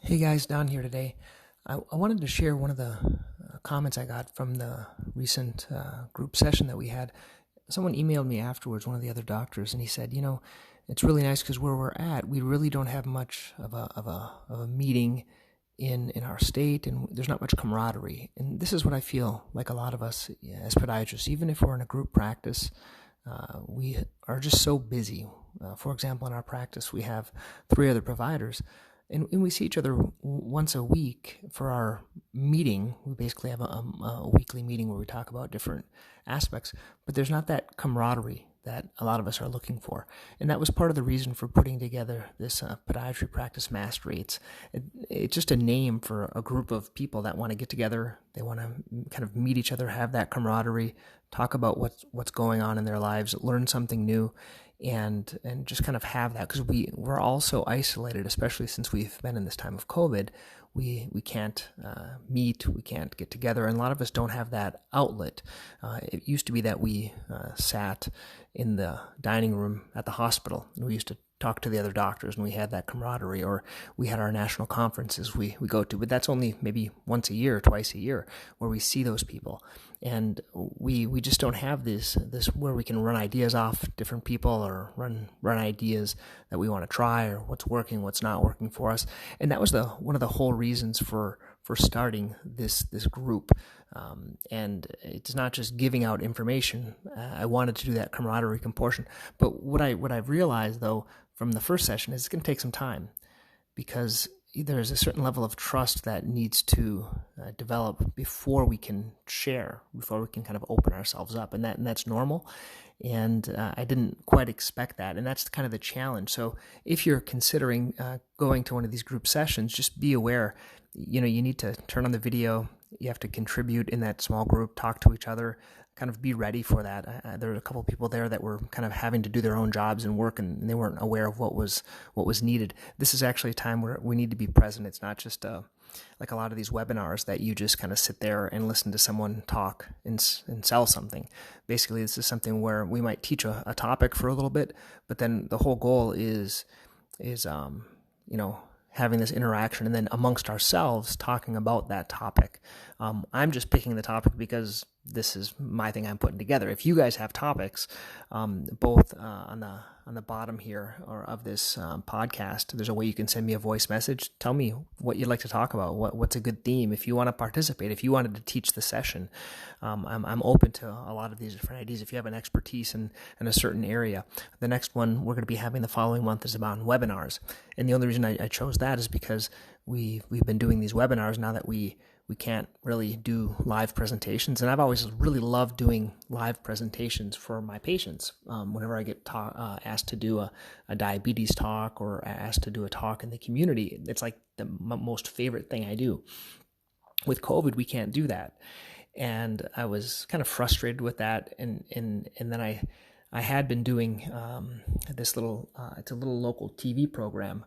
Hey guys, Don here today. I wanted to share one of the comments I got from the recent group session that we had. Someone emailed me afterwards, one of the other doctors, and he said, it's really nice because where we're at, we really don't have much of a meeting in our state, and there's not much camaraderie. And this is what I feel like a lot of us as podiatrists, even if we're in a group practice, we are just so busy. For example, in our practice, we have 3 other providers. And we see each other once a week for our meeting. We basically have a weekly meeting where we talk about different aspects, but there's not that camaraderie that a lot of us are looking for. And that was part of the reason for putting together this Podiatry Practice Mastery. It's just a name for a group of people that want to get together. They want to kind of meet each other, have that camaraderie, talk about what's going on in their lives, learn something new, and just kind of have that, because we're all so isolated, especially since we've been in this time of COVID. We can't meet, we can't get together, and a lot of us don't have that outlet. It used to be that we sat in the dining room at the hospital, and we used to talk to the other doctors, and we had that camaraderie, or we had our national conferences we go to, but that's only maybe once a year, twice a year, where we see those people. And we just don't have this where we can run ideas off different people, or run ideas that we want to try, or what's working, what's not working for us. And that was one of the whole reasons for starting this group. And it's not just giving out information. I wanted to do that camaraderie portion. But what I've realized, though, from the first session is it's going to take some time, because there's a certain level of trust that needs to develop before we can share, before we can kind of open ourselves up, and that's normal. And I didn't quite expect that, and that's kind of the challenge. So if you're considering going to one of these group sessions, just be aware, you need to turn on the video, you have to contribute in that small group, talk to each other, kind of be ready for that. There were a couple of people there that were kind of having to do their own jobs and work, and they weren't aware of what was needed. This is actually a time where we need to be present. It's not just like a lot of these webinars that you just kind of sit there and listen to someone talk and sell something. Basically, this is something where we might teach a topic for a little bit, but then the whole goal is having this interaction, and then amongst ourselves talking about that topic. I'm just picking the topic because this is my thing I'm putting together. If you guys have topics, both on the bottom here or of this podcast, there's a way you can send me a voice message. Tell me what you'd like to talk about. What's a good theme? If you want to participate, if you wanted to teach the session, I'm open to a lot of these different ideas. If you have an expertise in a certain area, the next one we're going to be having the following month is about webinars. And the only reason I chose that is because we've been doing these webinars now that we can't really do live presentations. And I've always really loved doing live presentations for my patients. Whenever I get asked to do a diabetes talk, or asked to do a talk in the community, it's like the most favorite thing I do. With COVID, we can't do that. And I was kind of frustrated with that. And then I had been doing this little, it's a little local TV program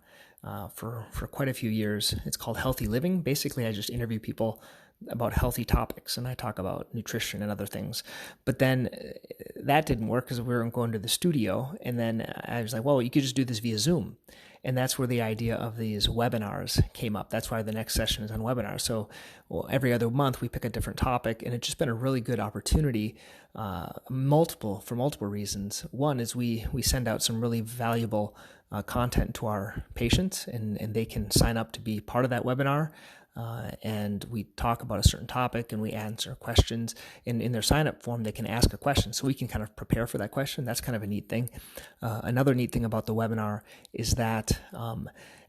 for quite a few years. It's called Healthy Living. Basically, I just interview people about healthy topics, and I talk about nutrition and other things. But then that didn't work because we weren't going to the studio. And then I was like, well, you could just do this via Zoom. And that's where the idea of these webinars came up. That's why the next session is on webinars. So every other month we pick a different topic, and it's just been a really good opportunity, for multiple reasons. One is we send out some really valuable content to our patients, and they can sign up to be part of that webinar. And we talk about a certain topic, and we answer questions. In their sign-up form, they can ask a question, so we can kind of prepare for that question. That's kind of a neat thing. Another neat thing about the webinar is that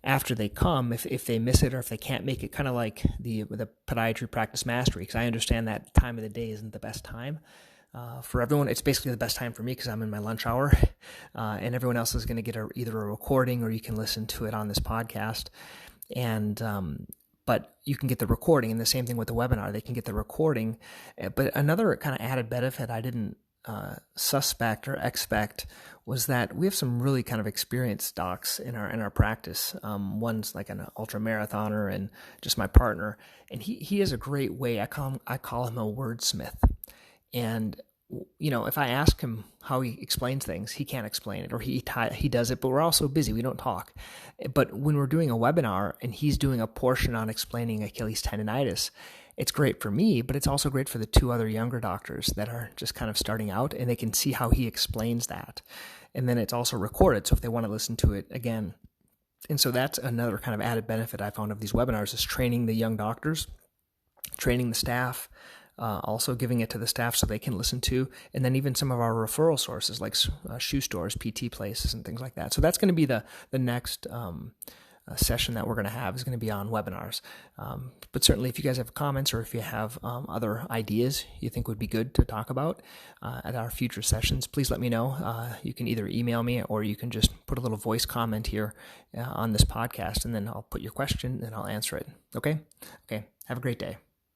after they come, if they miss it or if they can't make it, kind of like the Podiatry Practice Mastery, because I understand that time of the day isn't the best time for everyone. It's basically the best time for me because I'm in my lunch hour, and everyone else is going to get either a recording, or you can listen to it on this podcast. And but you can get the recording, and the same thing with the webinar. They can get the recording. But another kind of added benefit I didn't suspect or expect was that we have some really kind of experienced docs in our practice. One's like an ultra marathoner, and just my partner, and he has a great way. I call him a wordsmith. And if I ask him how he explains things, he can't explain it, or he does it, but we're all so busy, we don't talk. But when we're doing a webinar and he's doing a portion on explaining Achilles tendonitis, it's great for me, but it's also great for the 2 other younger doctors that are just kind of starting out, and they can see how he explains that. And then it's also recorded, so if they want to listen to it again. And so that's another kind of added benefit I found of these webinars, is training the young doctors, training the staff, also giving it to the staff so they can listen to, and then even some of our referral sources like shoe stores, PT places, and things like that. So that's going to be the next session that we're going to have, is going to be on webinars. But certainly if you guys have comments, or if you have other ideas you think would be good to talk about at our future sessions, please let me know. You can either email me, or you can just put a little voice comment here on this podcast, and then I'll put your question and I'll answer it. Okay? Have a great day.